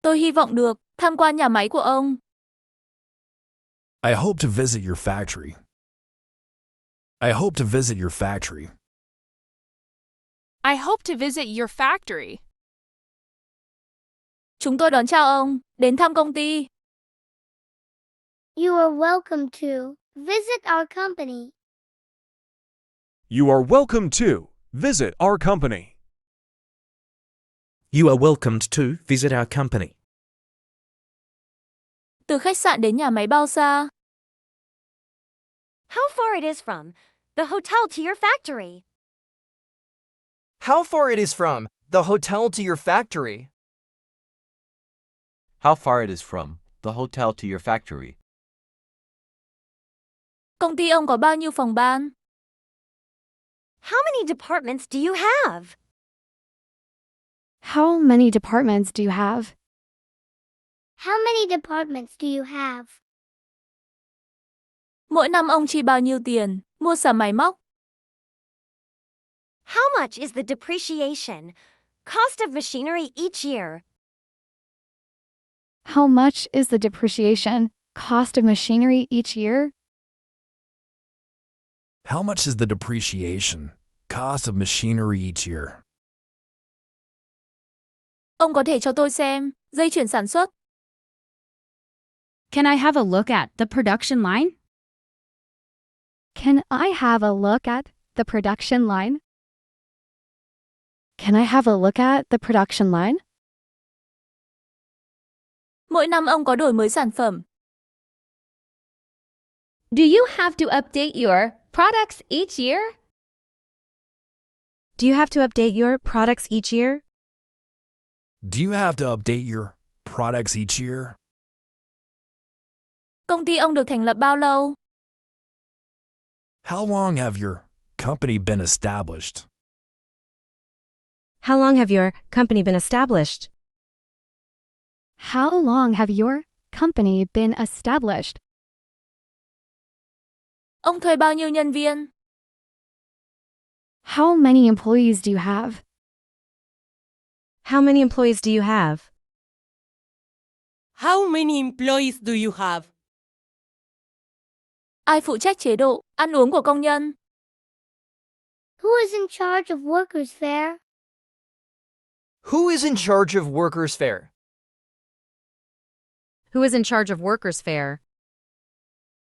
Tôi hy vọng được tham quan nhà máy của ông. I hope to visit your factory. I hope to visit your factory. I hope to visit your factory. Chúng tôi đón chào ông đến thăm công ty. You are welcome to visit our company. You are welcome to visit our company. You are welcomed to visit our company. Từ khách sạn đến nhà máy bao xa? How far it is from the hotel to your factory? How far it is from the hotel to your factory? How far it is from the hotel to your factory? Công ty ông có bao nhiêu phòng ban? How many departments do you have? How many departments do you have? How many departments do you have? Mỗi năm ông chi bao nhiêu tiền mua sắm máy móc? How much is the depreciation, cost of machinery each year? How much is the depreciation, cost of machinery each year? How much is the depreciation, cost of machinery each year? Ông có thể cho tôi xem dây chuyển sản xuất? Can I have a look at the production line? Can I have a look at the production line? Can I have a look at the production line? Mỗi năm ông có đổi mới sản phẩm. Do you have to update your products each year? Do you have to update your products each year? Do you have to update your products each year? Công ty ông được thành lập bao lâu? How long have your company been established? How long have your company been established? How long have your company been established? Ông thuê bao nhiêu nhân viên? How many employees do you have? How many employees do you have? How many employees do you have? Ai phụ trách chế độ ăn uống của công nhân? Who is in charge of workers' fare? Who is in charge of workers' fare? Who is in charge of workers' fare?